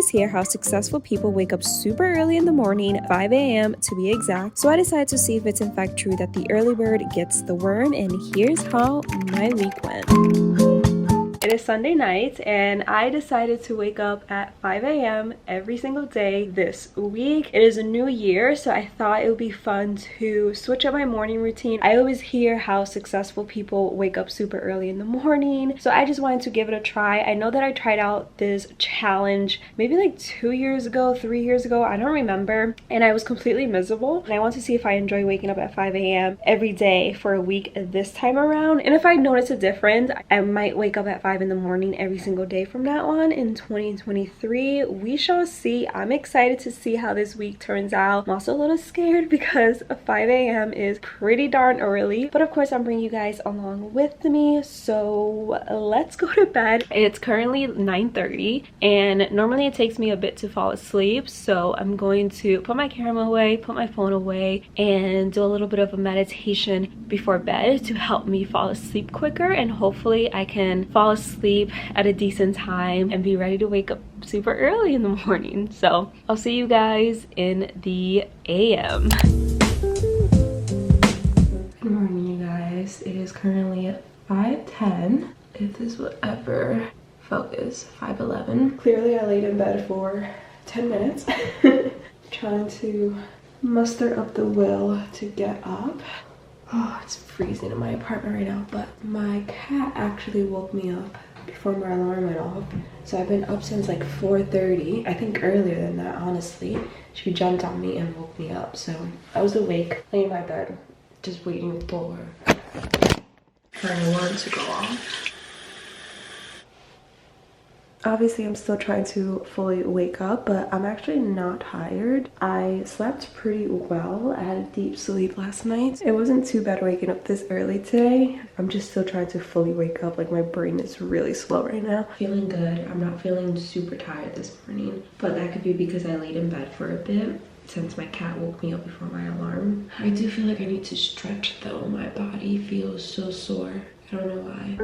always hear how successful people wake up super early in the morning, 5 a.m. to be exact, so I decided to see if it's in fact true that the early bird gets the worm, and here's how my week went. It is Sunday night and I decided to wake up at 5 a.m. every single day this week. It is a new year, so I thought it would be fun to switch up my morning routine. I always hear how successful people wake up super early in the morning, so I just wanted to give it a try. I know that I tried out this challenge maybe like 2 years ago, 3 years ago, I don't remember, and I was completely miserable. And I want to see if I enjoy waking up at 5 a.m. every day for a week this time around. And if I notice a difference, I might wake up at 5 in the morning every single day from now on in 2023. We shall see. I'm excited to see how this week turns out. I'm also a little scared because 5 a.m. is pretty darn early, but of course I'm bringing you guys along with me, so let's go to bed. It's currently 9:30 and normally it takes me a bit to fall asleep, so I'm going to put my camera away, put my phone away, and do a little bit of a meditation before bed to help me fall asleep quicker, and hopefully I can fall asleep at a decent time and be ready to wake up super early in the morning. So I'll see you guys in the AM. Good morning, you guys. It is currently at 5:10. If this will ever focus, 5:11. Clearly I laid in bed for 10 minutes trying to muster up the will to get up. Oh, it's freezing in my apartment right now, but my cat actually woke me up before my alarm went off. So I've been up since like 4:30. I think earlier than that, honestly. She jumped on me and woke me up. So I was awake, laying in my bed, just waiting for her alarm to go off. Obviously, I'm still trying to fully wake up, but I'm actually not tired. I slept pretty well. I had a deep sleep last night. It wasn't too bad waking up this early today. I'm just still trying to fully wake up. Like, my brain is really slow right now. Feeling good. I'm not feeling super tired this morning, but that could be because I laid in bed for a bit since my cat woke me up before my alarm. I do feel like I need to stretch though. My body feels so sore. I don't know why.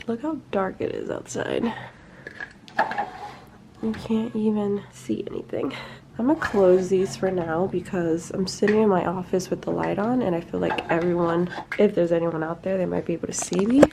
Look how dark it is outside. You can't even see anything. I'm gonna close these for now because I'm sitting in my office with the light on and I feel like everyone, if there's anyone out there, they might be able to see me.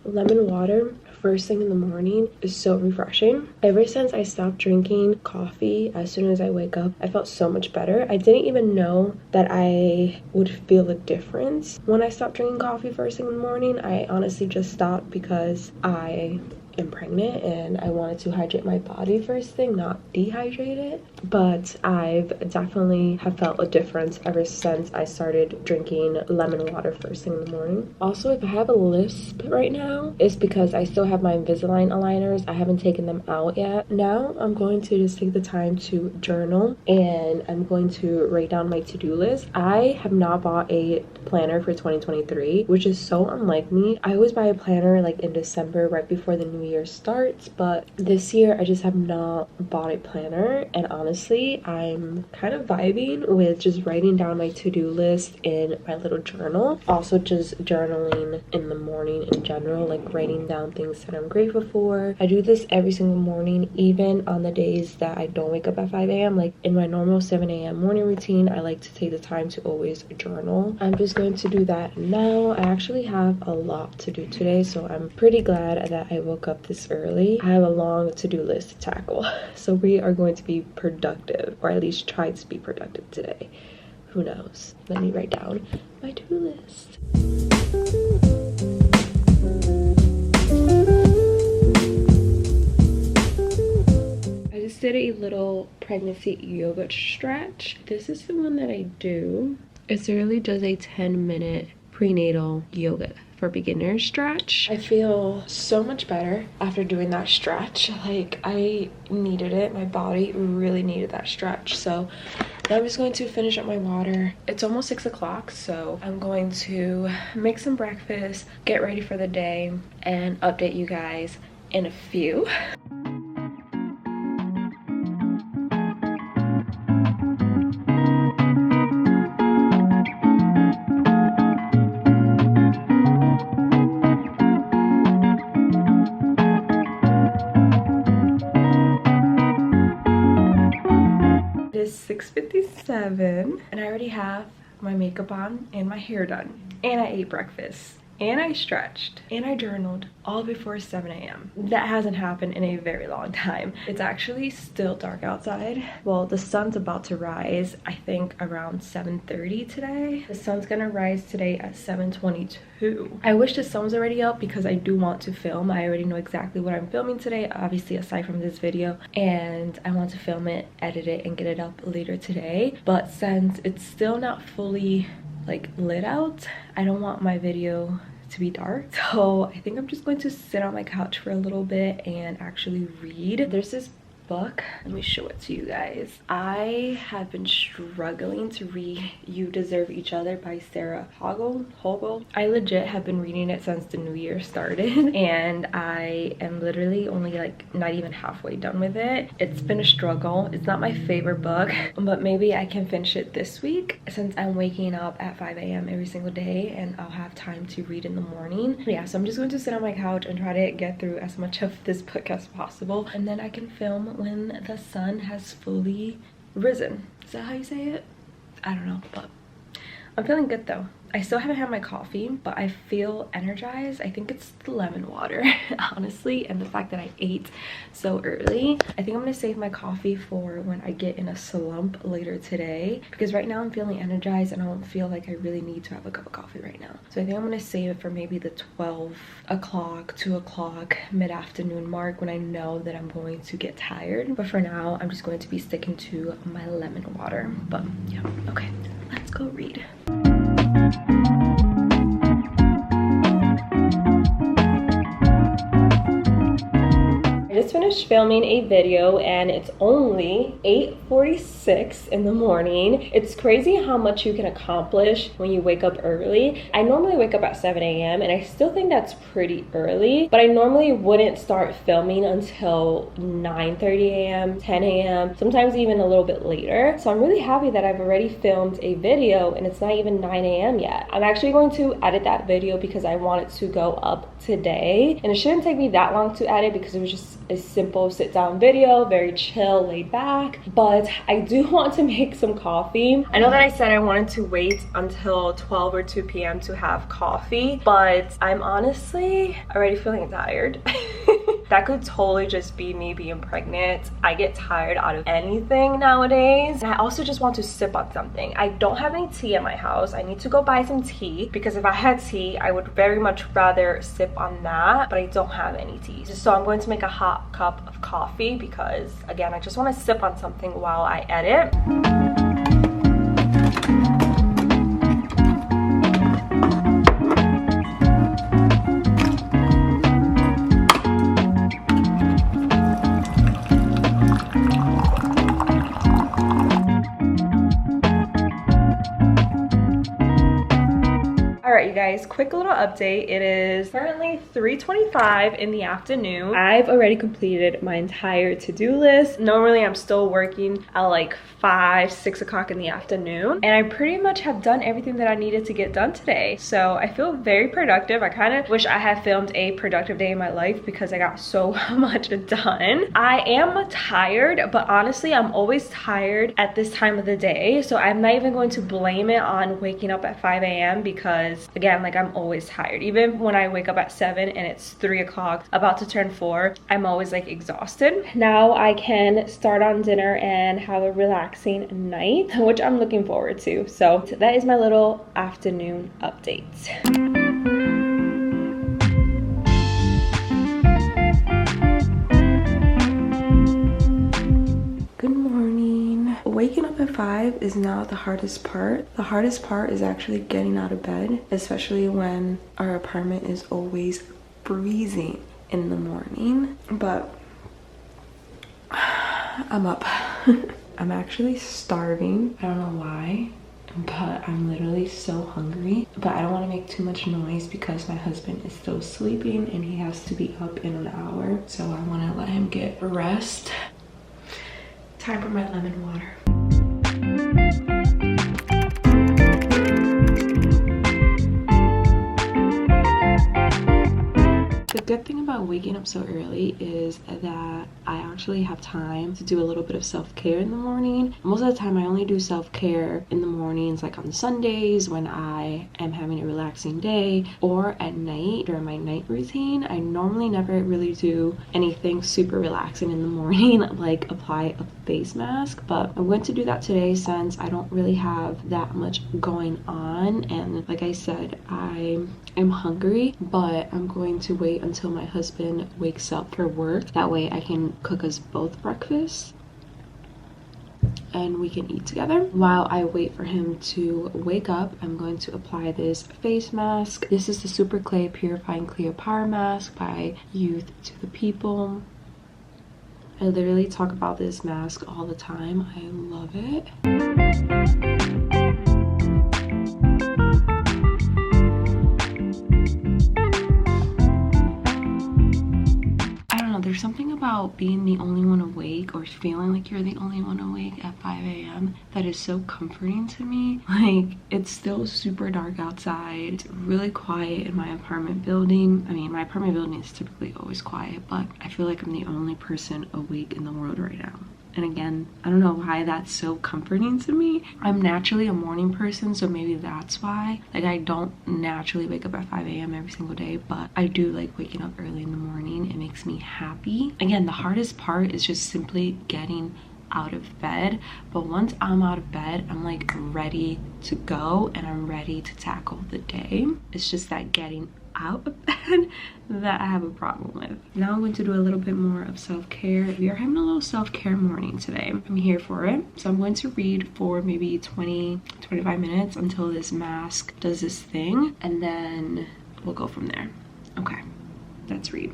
Lemon water first thing in the morning is so refreshing. Ever since I stopped drinking coffee as soon as I wake up, I felt so much better. I didn't even know that I would feel a difference when I stopped drinking coffee first thing in the morning. I honestly just stopped because I am pregnant and I wanted to hydrate my body first thing, not dehydrate it. But I've definitely have felt a difference ever since I started drinking lemon water first thing in the morning. Also, if I have a lisp right now, it's because I still have my Invisalign aligners. I haven't taken them out yet. Now I'm going to just take the time to journal and I'm going to write down my to-do list. I have not bought a planner for 2023, which is so unlike me. I always buy a planner like in December right before the new year starts, but this year I just have not bought a planner, and honestly I'm kind of vibing with just writing down my to-do list in my little journal. Also just journaling in the morning in general, like writing down things that I'm grateful for. I do this every single morning, even on the days that I don't wake up at 5 a.m. Like in my normal 7 a.m. morning routine, I like to take the time to always journal. I'm just going to do that now. I actually have a lot to do today, so I'm pretty glad that I woke up this early. I have a long to-do list to tackle, so we are going to be productive, or at least try to be productive today. Who knows? Let me write down my to-do list. I just did a little pregnancy yoga stretch. This is the one that I do. It's really just a 10-minute prenatal yoga for beginner stretch. I feel so much better after doing that stretch. Like, I needed it. My body really needed that stretch. So Now I'm just going to finish up my water. It's almost 6 o'clock, so I'm going to make some breakfast, get ready for the day, and update you guys in a few. It is 6:57 and I already have my makeup on and my hair done, and I ate breakfast, and I stretched, and I journaled all before 7 a.m. That hasn't happened in a very long time. It's actually still dark outside. Well, the sun's about to rise, I think around 7:30 today. The sun's gonna rise today at 7:22. I wish the sun was already up because I do want to film. I already know exactly what I'm filming today, obviously aside from this video, and I want to film it, edit it, and get it up later today. But since it's still not fully like lit out, I don't want my video to be dark, so I think I'm just going to sit on my couch for a little bit and actually read. There's this book, let me show it to you guys. I have been struggling to read You Deserve Each Other by Sarah Hogel. I legit have been reading it since the new year started, and I am literally only like not even halfway done with it. It's been a struggle. It's not my favorite book, but maybe I can finish it this week since I'm waking up at 5 a.m. every single day and I'll have time to read in the morning. Yeah, so I'm just going to sit on my couch and try to get through as much of this book as possible, and then I can film when the sun has fully risen. Is that how you say it? I don't know, but I'm feeling good though. I still haven't had my coffee, but I feel energized. I think it's the lemon water, honestly, and the fact that I ate so early. I think I'm gonna save my coffee for when I get in a slump later today, because right now I'm feeling energized and I don't feel like I really need to have a cup of coffee right now. So I think I'm gonna save it for maybe the 12 o'clock, 2 o'clock, mid-afternoon mark when I know that I'm going to get tired. But for now, I'm just going to be sticking to my lemon water. But yeah, okay, let's go read. I just finished filming a video and it's only 8:46 in the morning. It's crazy how much you can accomplish when you wake up early. I normally wake up at 7 a.m. and I still think that's pretty early, but I normally wouldn't start filming until 9:30 a.m., 10 a.m., sometimes even a little bit later. So I'm really happy that I've already filmed a video and it's not even 9 a.m. yet. I'm actually going to edit that video because I want it to go up today, and it shouldn't take me that long to edit because it was just a simple sit down video, very chill, laid back. But I do want to make some coffee. I know that I said I wanted to wait until 12 or 2 p.m. to have coffee, but I'm honestly already feeling tired. That could totally just be me being pregnant. I get tired out of anything nowadays. And I also just want to sip on something. I don't have any tea at my house. I need to go buy some tea, because if I had tea, I would very much rather sip on that, but I don't have any tea. So I'm going to make a hot cup of coffee because, again, I just want to sip on something while I edit. Alright, you guys, quick little update. It is currently 3:25 in the afternoon. I've already completed my entire to-do list. Normally I'm still working at like 5, 6 o'clock in the afternoon, and I pretty much have done everything that I needed to get done today. So I feel very productive. I kind of wish I had filmed a productive day in my life because I got so much done. I am tired, but honestly I'm always tired at this time of the day, so I'm not even going to blame it on waking up at 5 a.m. because, again, like, I'm always tired. Even when I wake up at 7 and it's 3 o'clock, about to turn 4, I'm always like exhausted. Now I can start on dinner and have a relaxing night, which I'm looking forward to. So that is my little afternoon update. Good morning. Waking up at 5 is not the hardest part. The hardest part is actually getting out of bed, especially when our apartment is always freezing in the morning. But I'm up. I'm actually starving. I don't know why, but I'm literally so hungry. But I don't want to make too much noise because my husband is still sleeping and he has to be up in an hour. So I want to let him get rest. Time for my lemon water. The good thing about waking up so early is that I actually have time to do a little bit of self-care in the morning. Most of the time I only do self-care in the mornings, like on Sundays when I am having a relaxing day, or at night during my night routine. I normally never really do anything super relaxing in the morning, like apply a face mask, but I'm going to do that today since I don't really have that much going on. And like I said, I am hungry, but I'm going to wait until my husband wakes up for work. That way I can cook us both breakfast and we can eat together. While I wait for him to wake up, I'm going to apply this face mask. This is the Super Clay Purifying Clear Power Mask by Youth to the People. I literally talk about this mask all the time. I love it. There's something about being the only one awake or feeling like you're the only one awake at 5 a.m. that is so comforting to me. Like, it's still super dark outside. It's really quiet in my apartment building. I mean, my apartment building is typically always quiet, but I feel like I'm the only person awake in the world right now. And again, I don't know why that's so comforting to me. I'm naturally a morning person, so maybe that's why. Like, I don't naturally wake up at 5 a.m. every single day, but I do like waking up early in the morning. It makes me happy. Again, the hardest part is just simply getting out of bed. But once I'm out of bed, I'm like ready to go and I'm ready to tackle the day. It's just that getting out of bed that I have a problem with. Now I'm going to do a little bit more of self-care. We are having a little self-care morning today. I'm here for it. So I'm going to read for maybe 20-25 minutes until this mask does this thing, and then we'll go from there. Okay, let's read.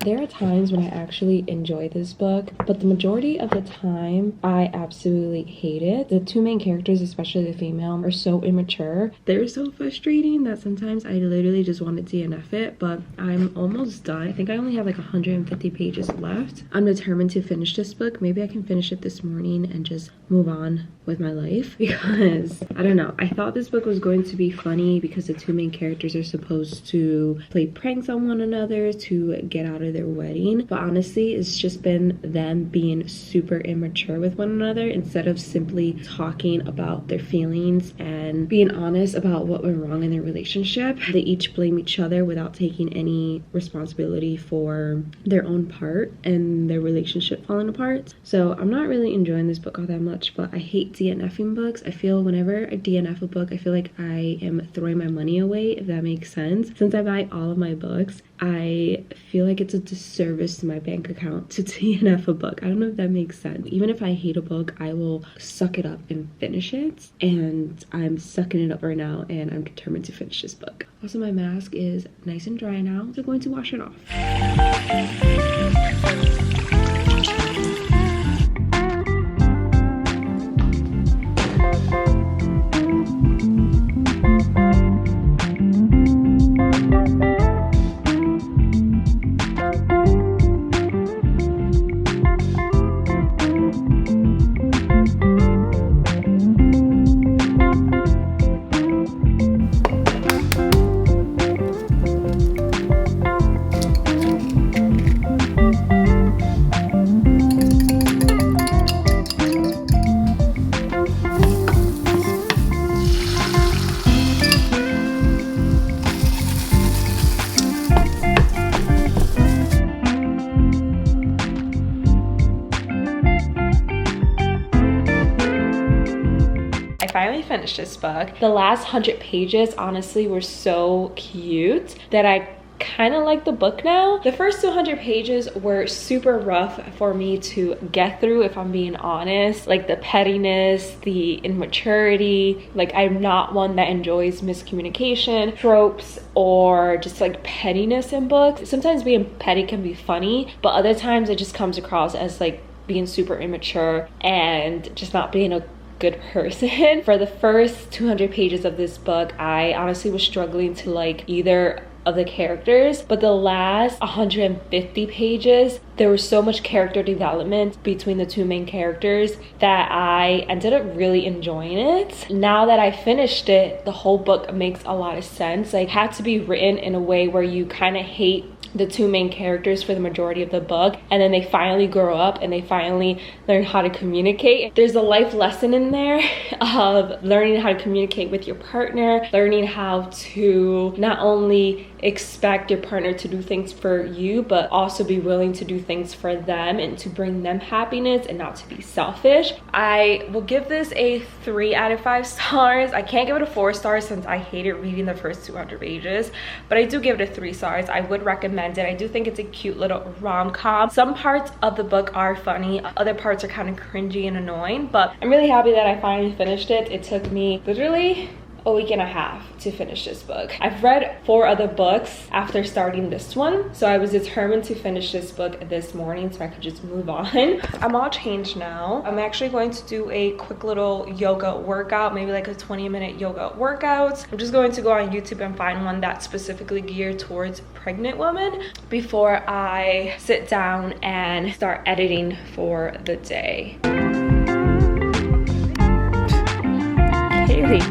There are times when I actually enjoy this book, but the majority of the time I absolutely hate it. The two main characters, especially the female, are so immature. They're so frustrating that sometimes I literally just want to DNF it, but I'm almost done. I think I only have like 150 pages left. I'm determined to finish this book. Maybe I can finish it this morning and just move on with my life, because I don't know. I thought this book was going to be funny because the two main characters are supposed to play pranks on one another to get out of their wedding, but honestly it's just been them being super immature with one another instead of simply talking about their feelings and being honest about what went wrong in their relationship. They each blame each other without taking any responsibility for their own part and their relationship falling apart. So I'm not really enjoying this book all that much, but I hate DNFing books. I feel whenever I DNF a book, I feel like I am throwing my money away, if that makes sense. Since I buy all of my books, I feel like it's a disservice to my bank account to DNF a book. I don't know if that makes sense. Even if I hate a book, I will suck it up and finish it. And I'm sucking it up right now, and I'm determined to finish this book. Also, my mask is nice and dry now, so I'm going to wash it off. Finally finished this book. The last 100 pages honestly were so cute that I kind of like the book now. The first 200 pages were super rough for me to get through, if I'm being honest. Like the pettiness, the immaturity. Like I'm not one that enjoys miscommunication, tropes, or just like pettiness in books. Sometimes being petty can be funny, but other times it just comes across as like being super immature and just not being a good person. For the first 200 pages of this book, I honestly was struggling to like either of the characters, but the last 150 pages, there was so much character development between the two main characters that I ended up really enjoying it. Now that I finished it, the whole book makes a lot of sense. Like, it had to be written in a way where you kind of hate the two main characters for the majority of the book, and then they finally grow up and they finally learn how to communicate. There's a life lesson in there of learning how to communicate with your partner, learning how to not only expect your partner to do things for you, but also be willing to do things for them and to bring them happiness and not to be selfish. I will give this a 3 out of 5 stars. I can't give it a 4 stars since I hated reading the first 200 pages, but I do give it a 3 stars. I would recommend it. I do think it's a cute little rom-com. Some parts of the book are funny, other parts are kind of cringy and annoying, but I'm really happy that I finally finished it. It took me literally a week and a half to finish this book. I've read 4 other books after starting this one, so I was determined to finish this book this morning so I could just move on. I'm all changed now. I'm actually going to do a quick little yoga workout, maybe like a 20-minute yoga workout. I'm just going to go on YouTube and find one that's specifically geared towards pregnant women before I sit down and start editing for the day. Haley.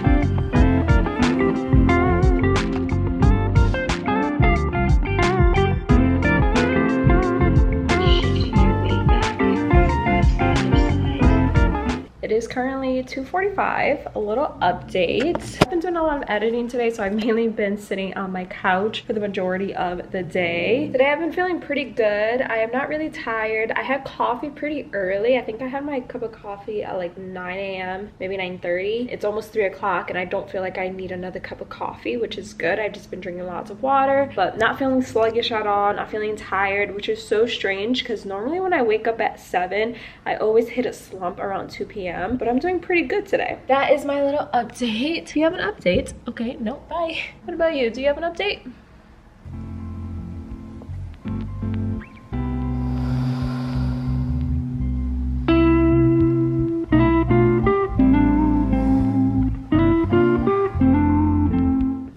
It is currently 2:45. A little update. I've been doing a lot of editing today, so I've mainly been sitting on my couch for the majority of the day. Today I've been feeling pretty good. I am not really tired. I had coffee pretty early. I think I had my cup of coffee at like 9 a.m., maybe 9:30. It's almost 3 o'clock and I don't feel like I need another cup of coffee, which is good. I've just been drinking lots of water, but not feeling sluggish at all, not feeling tired, which is so strange because normally when I wake up at 7, I always hit a slump around 2 p.m. But I'm doing pretty good today. That is my little update. Do you have an update? Okay, no, bye. What about you? Do you have an update?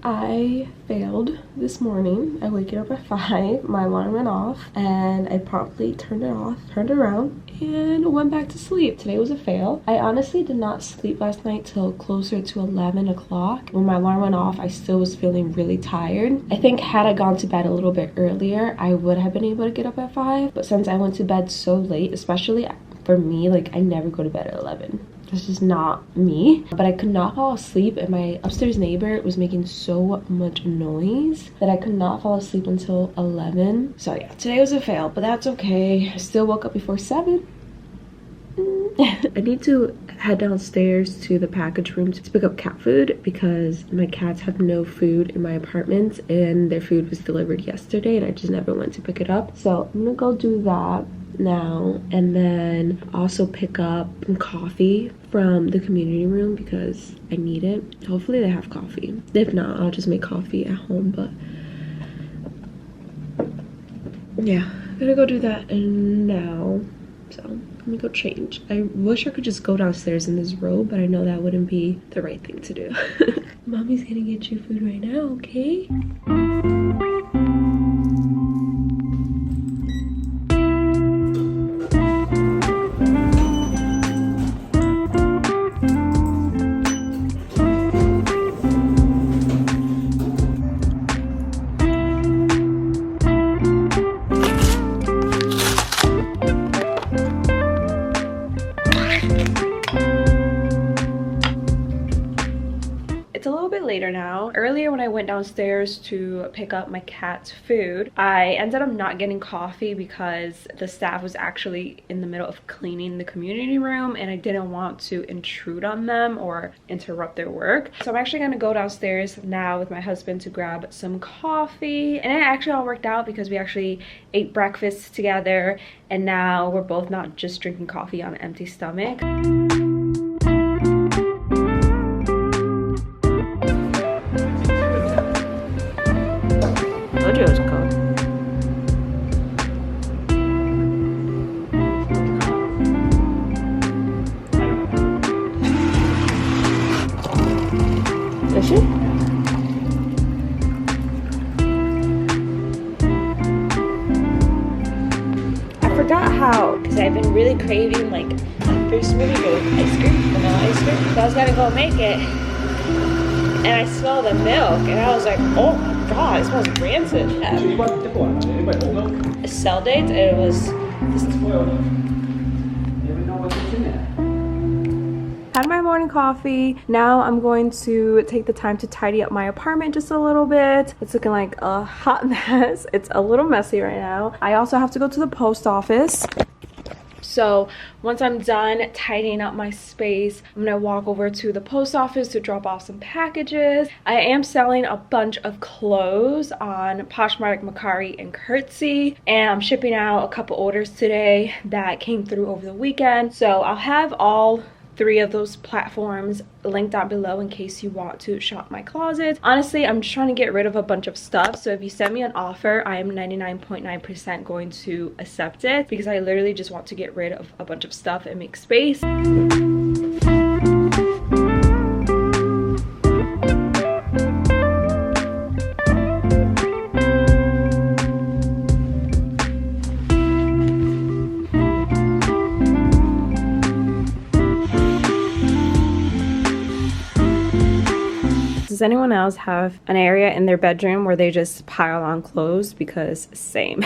I failed this morning. I waking up at 5, my alarm went off, and I promptly turned it off, turned around, and went back to sleep. Today was a fail. I honestly did not sleep last night till closer to 11 o'clock. When my alarm went off, I still was feeling really tired. I think had I gone to bed a little bit earlier, I would have been able to get up at 5, but since I went to bed so late, especially for me, like I never go to bed at 11. That's just not me. But I could not fall asleep, and my upstairs neighbor was making so much noise that I could not fall asleep until 11. So yeah, today was a fail, but that's okay. I still woke up before 7. I need to head downstairs to the package room to pick up cat food because my cats have no food in my apartment and their food was delivered yesterday and I just never went to pick it up. So I'm gonna go do that now and then also pick up some coffee from the community room because I need it. Hopefully they have coffee. If not, I'll just make coffee at home, but yeah, I'm gonna go do that now. So let me go change. I wish I could just go downstairs in this robe, but I know that wouldn't be the right thing to do. Mommy's gonna get you food right now, okay? later now. Earlier when I went downstairs to pick up my cat's food, I ended up not getting coffee because the staff was actually in the middle of cleaning the community room and I didn't want to intrude on them or interrupt their work. So I'm actually gonna go downstairs now with my husband to grab some coffee. And it actually all worked out because we actually ate breakfast together and now we're both not just drinking coffee on an empty stomach. Told you it was cold. Is she? I forgot how, because I've been really craving like after smoothie bowl ice cream, vanilla ice cream. So I was gonna go make it, and I smelled the milk, and I was like, oh my god, it smells rancid. A sell date, and it was. Had my morning coffee. Now I'm going to take the time to tidy up my apartment just a little bit. It's looking like a hot mess. It's a little messy right now. I also have to go to the post office. So once I'm done tidying up my space, I'm gonna walk over to the post office to drop off some packages. I am selling a bunch of clothes on Poshmark, Mercari, and Curtsy, and I'm shipping out a couple orders today that came through over the weekend. So I'll have all 3 of those platforms linked down below in case you want to shop my closet. Honestly, I'm just trying to get rid of a bunch of stuff, so if you send me an offer, I am 99.9% going to accept it because I literally just want to get rid of a bunch of stuff and make space. Does anyone else have an area in their bedroom where they just pile on clothes? Because same.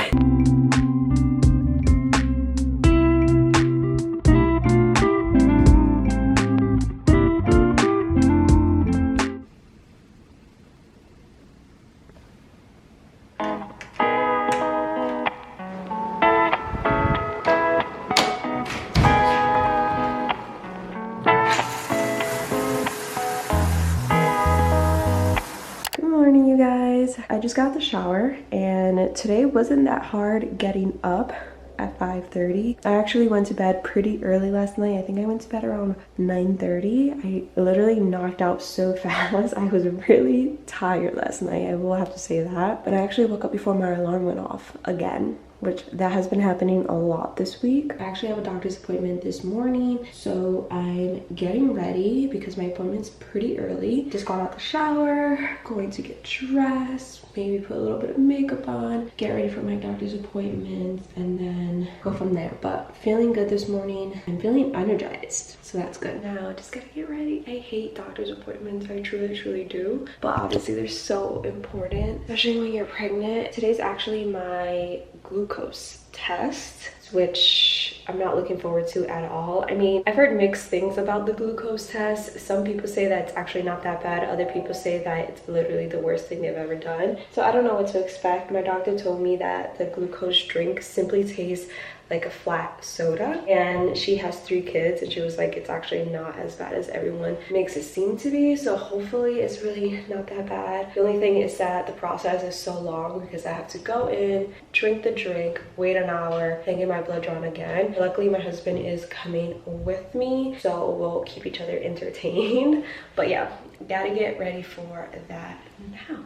You guys, I just got out the shower and today wasn't that hard getting up at 5:30. I actually went to bed pretty early last night. I think I went to bed around 9:30. I literally knocked out so fast. I was really tired last night, I will have to say that. But I actually woke up before my alarm went off again, which that has been happening a lot this week. I actually have a doctor's appointment this morning, so I'm getting ready because my appointment's pretty early. Just got out the shower, going to get dressed, maybe put a little bit of makeup on, get ready for my doctor's appointment, and then go from there. But feeling good this morning. I'm feeling energized, so that's good. Now just gotta get ready. I hate doctor's appointments, I truly do, but obviously they're so important, especially when you're pregnant. Today's actually my glucose test, which I'm not looking forward to at all. I mean, I've heard mixed things about the glucose test. Some people say that it's actually not that bad. Other people say that it's literally the worst thing they've ever done. So I don't know what to expect. My doctor told me that the glucose drink simply tastes like a flat soda, and she has 3 kids and she was like, it's actually not as bad as everyone makes it seem to be. So hopefully it's really not that bad. The only thing is that the process is so long because I have to go in, drink the drink, wait an hour, and get my blood drawn again. Luckily my husband is coming with me, so we'll keep each other entertained. But yeah, gotta get ready for that now.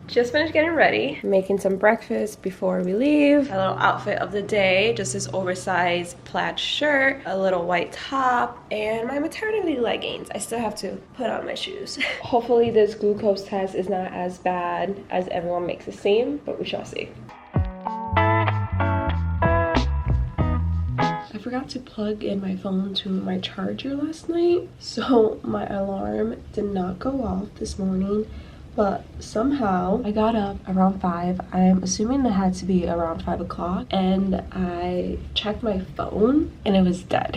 Just finished getting ready, making some breakfast before we leave. A little outfit of the day, just this oversized plaid shirt, a little white top, and my maternity leggings. I still have to put on my shoes. Hopefully this glucose test is not as bad as everyone makes it seem, but we shall see. forgot to plug in my phone to my charger last night, so my alarm did not go off this morning. But somehow I got up around 5. I'm assuming it had to be around 5 o'clock. And I checked my phone and it was dead.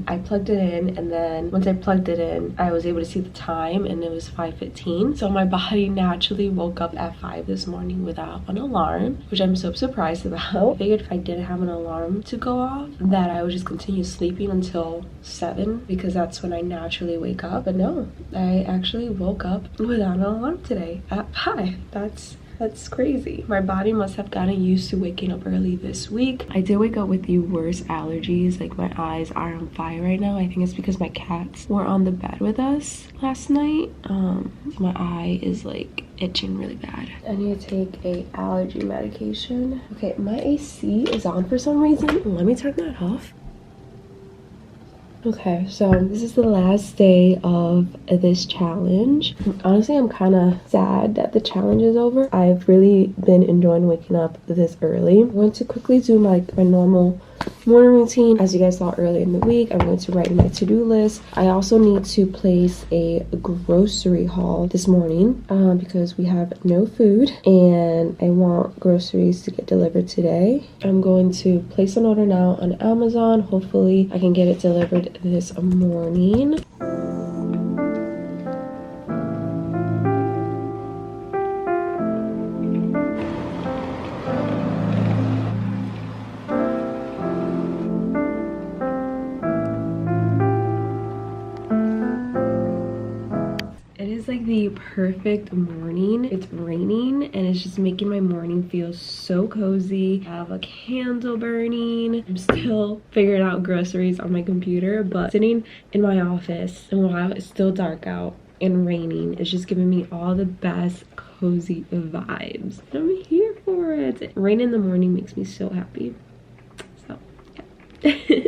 I plugged it in, and then once I plugged it in, I was able to see the time and it was 5:15. So my body naturally woke up at 5 this morning without an alarm, which I'm so surprised about. I figured if I didn't have an alarm to go off, that I would just continue sleeping until 7 because that's when I naturally wake up. But no, I actually woke up without an alarm today at 5. That's crazy. My body must have gotten used to waking up early this week. I did wake up with the worst allergies. Like, my eyes are on fire right now. I think it's because my cats were on the bed with us last night. My eye is like itching really bad. I need to take a allergy medication. Okay, my AC is on for some reason. Let me turn that off. Okay, so this is the last day of this challenge. Honestly, I'm kind of sad that the challenge is over. I've really been enjoying waking up this early. I'm going to quickly do my normal morning routine. As you guys saw earlier in the week, I'm going to write my to-do list. I also need to place a grocery haul this morning because we have no food and I want groceries to get delivered today. I'm going to place an order now on Amazon. Hopefully I can get it delivered this morning. Like the perfect morning. It's raining and it's just making my morning feel so cozy. I have a candle burning. I'm still figuring out groceries on my computer, but sitting in my office and while it's still dark out and raining, it's just giving me all the best cozy vibes. I'm here for it. Rain in the morning makes me so happy. So yeah.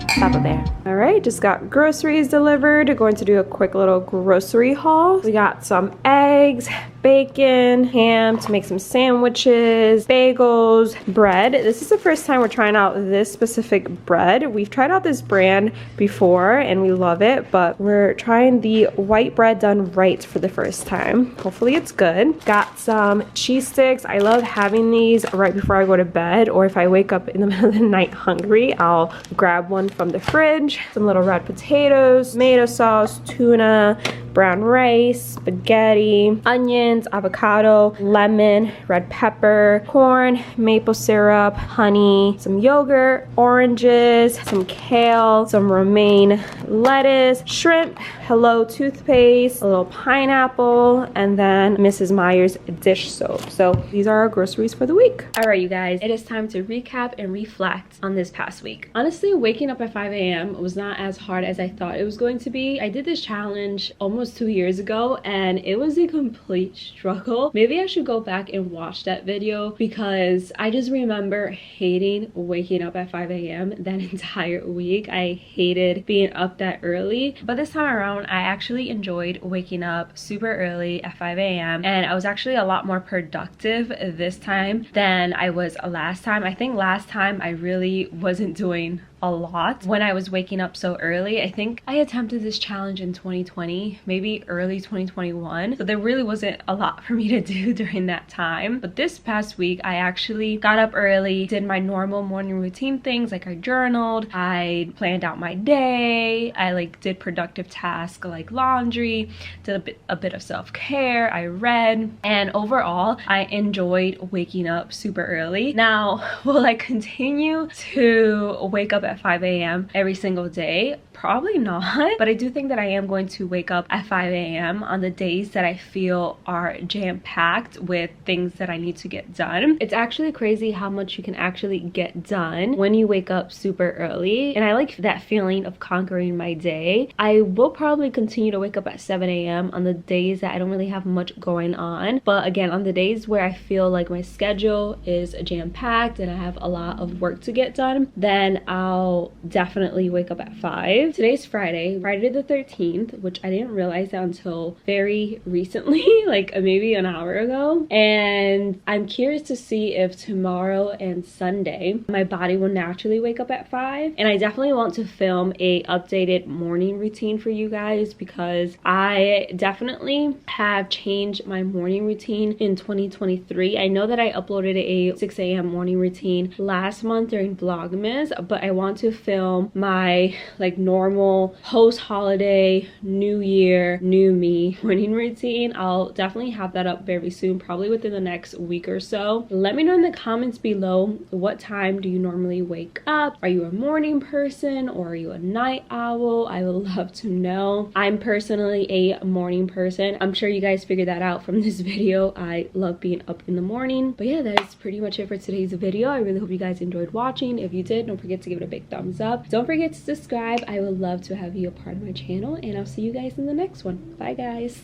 Stop it there. All right, just got groceries delivered. Going to do a quick little grocery haul. We got some eggs, bacon, ham to make some sandwiches, bagels, bread. This is the first time we're trying out this specific bread. We've tried out this brand before and we love it, but we're trying the white bread done right for the first time. Hopefully it's good. Got some cheese sticks. I love having these right before I go to bed, or if I wake up in the middle of the night hungry, I'll grab one from the fridge. Some little red potatoes, tomato sauce, tuna, brown rice, spaghetti, onions, avocado, lemon, red pepper, corn, maple syrup, honey, some yogurt, oranges, some kale, some romaine lettuce, shrimp, Hello toothpaste, a little pineapple, and then Mrs. Meyer's dish soap. So these are our groceries for the week. All right, you guys, it is time to recap and reflect on this past week. Honestly, waking up at 5 a.m. was not as hard as I thought it was going to be. I did this challenge almost 2 years ago and it was a complete struggle. Maybe I should go back and watch that video because I just remember hating waking up at 5 a.m. that entire week. I hated being up that early, but this time around I actually enjoyed waking up super early at 5 a.m. and I was actually a lot more productive this time than I was last time. I think last time I really wasn't doing a lot when I was waking up so early. I think I attempted this challenge in 2020, maybe early 2021, so there really wasn't a lot for me to do during that time. But this past week I actually got up early, did my normal morning routine things, like I journaled, I planned out my day, I did productive tasks like laundry, did a bit of self-care, I read, and overall I enjoyed waking up super early. Now, will I continue to wake up at at 5 a.m. every single day? Probably not, but I do think that I am going to wake up at 5 a.m. on the days that I feel are jam-packed with things that I need to get done. It's actually crazy how much you can actually get done when you wake up super early, and I like that feeling of conquering my day. I will probably continue to wake up at 7 a.m. on the days that I don't really have much going on, but again, on the days where I feel like my schedule is jam-packed and I have a lot of work to get done, then I'll definitely wake up at 5. Today's Friday the 13th, which I didn't realize that until very recently, like maybe an hour ago, and I'm curious to see if tomorrow and Sunday my body will naturally wake up at 5. And I definitely want to film a updated morning routine for you guys, because I definitely have changed my morning routine in 2023. I know that I uploaded a 6 a.m. morning routine last month during Vlogmas, but I want to film my like normal post-holiday new year new me morning routine. I'll definitely have that up very soon, probably within the next week or so. Let me know in the comments below, what time do you normally wake up? Are you a morning person or are you a night owl? I would love to know. I'm personally a morning person. I'm sure you guys figured that out from this video. I love being up in the morning. But yeah, that is pretty much it for today's video. I really hope you guys enjoyed watching. If you did, don't forget to give it a big thumbs up. Don't forget to subscribe. I would love to have you a part of my channel, and I'll see you guys in the next one. Bye guys.